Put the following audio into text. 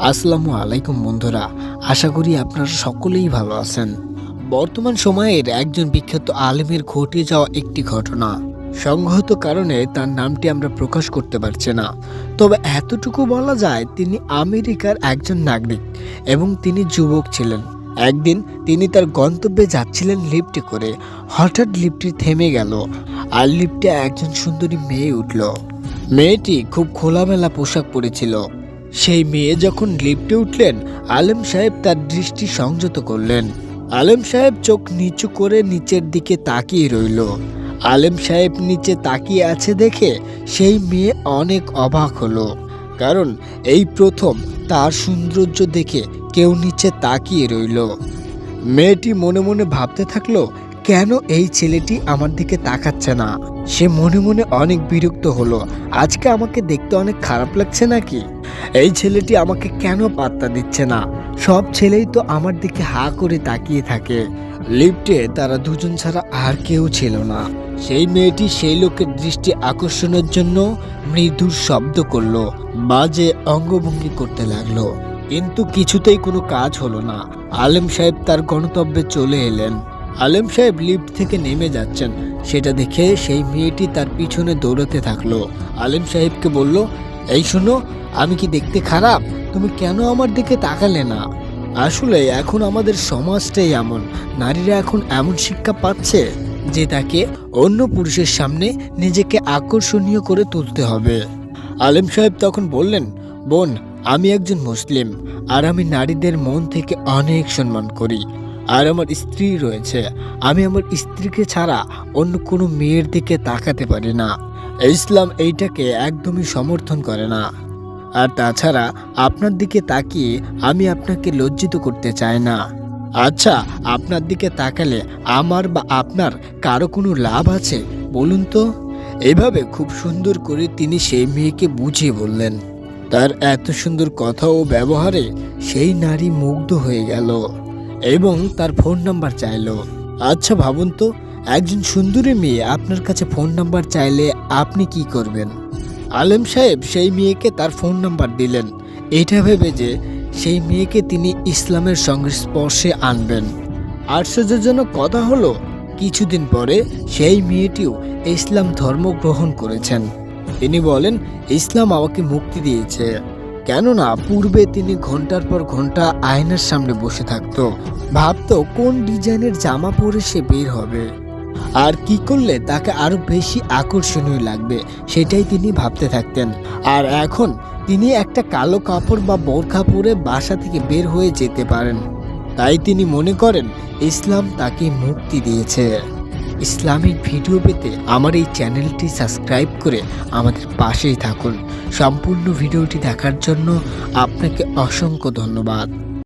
আসসালামু আলাইকুম বন্ধুরা, আশা করি আপনারা সকলেই ভালো আছেন। বর্তমান সময়ের একজন বিখ্যাত আলেমের ঘটে যাওয়া একটি ঘটনা, সংগত কারণে তার নামটি আমরা প্রকাশ করতে পারছি না। তবে এতটুকু বলা যায় তিনি আমেরিকার একজন নাগরিক এবং তিনি যুবক ছিলেন। একদিন তিনি তার গন্তব্যে যাচ্ছিলেন লিফটে করে। হঠাৎ লিফটটি থেমে গেল আর লিফটে একজন সুন্দরী মেয়ে উঠল। মেয়েটি খুব খোলামেলা পোশাক পরেছিল। সেই মেয়ে যখন লিফটে উঠলেন, আলেম সাহেব তার দৃষ্টি সংযত করলেন। আলেম সাহেব চোখ নিচু করে নিচের দিকে তাকিয়ে রইল। আলেম সাহেব নিচে তাকিয়ে আছে দেখে সেই মেয়ে অনেক অবাক হলো, কারণ এই প্রথম তার সৌন্দর্য দেখে কেউ নিচে তাকিয়ে রইল। মেয়েটি মনে মনে ভাবতে থাকলো, কেন এই ছেলেটি আমার দিকে তাকাচ্ছে না। সে মনে মনে অনেক বিরক্ত হলো, আজকে আমাকে দেখতে অনেক খারাপ লাগছে নাকি? এই ছেলেটি আমাকে কেন পাত্তা দিচ্ছে না? সব ছেলেই তো আমার দিকে হা করে তাকিয়ে থাকে। লিফটে তারা দুজন ছাড়া আর কেউ ছিল না। সেই মেয়েটি সেই লোকের দৃষ্টি আকর্ষণের জন্য মৃদুর শব্দ করলো, বাজে অঙ্গভঙ্গি করতে লাগলো, কিন্তু কিছুতেই কোনো কাজ হলো না। আলেম সাহেব তার গন্তব্যে চলে এলেন। আলেম সাহেব লিফট থেকে নেমে যাচ্ছেন, সেটা দেখে সেই মেয়েটি তার পিছনে দৌড়াতে থাকলো। আলেম সাহেবকে বলল, এই শোনো, আমি কি দেখতে খারাপ? তুমি কেন আমার দিকে তাকালে না? আসলে এখন আমাদের সমাজটাই এমন, নারীরা এখন এমন শিক্ষা পাচ্ছে যে তাকে অন্য পুরুষের সামনে নিজেকে আকর্ষণীয় করে তুলতে হবে। আলেম সাহেব তখন বললেন, বোন, আমি একজন মুসলিম আর আমি নারীদের মন থেকে অনেক সম্মান করি। আর আমার স্ত্রী রয়েছে, আমি আমার স্ত্রীকে ছাড়া অন্য কোনো মেয়ের দিকে তাকাতে পারি না। ইসলাম এইটাকে একদমই সমর্থন করে না। আর তাছাড়া আপনার দিকে তাকিয়ে আমি আপনাকে লজ্জিত করতে চাই না। আচ্ছা, আপনার দিকে তাকালে আমার বা আপনার কারো কোনো লাভ আছে বলুন তো? এভাবে খুব সুন্দর করে তিনি সেই মেয়েকে বুঝিয়ে বললেন। তার এত সুন্দর কথা ও ব্যবহারে সেই নারী মুগ্ধ হয়ে গেল এবং তার ফোন নাম্বার চাইলো। আচ্ছা ভাবুন তো, একজন সুন্দরী মেয়ে আপনার কাছে ফোন নাম্বার চাইলে আপনি কি করবেন? আলেম সাহেব সেই মেয়েকে তার ফোন নাম্বার দিলেন, এটা ভেবে যে সেই মেয়েকে তিনি ইসলামের সংস্পর্শে আনবেন। আশ্চর্যজনক কথা হলো, কিছুদিন পরে সেই মেয়েটিও ইসলাম ধর্ম গ্রহণ করেছেন। তিনি বলেন, ইসলাম আমাকে মুক্তি দিয়েছে। কেননা পূর্বে তিনি ঘন্টার পর ঘন্টা আয়নার সামনে বসে থাকতো, ভাবতো কোন ডিজাইনের জামা পরে সে বের হবে আর কি করলে তাকে আরো বেশি আকর্ষণীয় লাগবে, সেটাই তিনি ভাবতে থাকতেন। আর এখন তিনি একটা কালো কাপড় বা বোরখা পরে বাসা থেকে বের হয়ে যেতে পারেন। তাই তিনি মনে করেন ইসলাম তাকে মুক্তি দিয়েছে। ইসলামিক ভিডিও পেতে আমার এই চ্যানেলটি সাবস্ক্রাইব করে আমাদের পাশেই থাকুন। সম্পূর্ণ ভিডিওটি দেখার জন্য আপনাকে অসংখ্য ধন্যবাদ।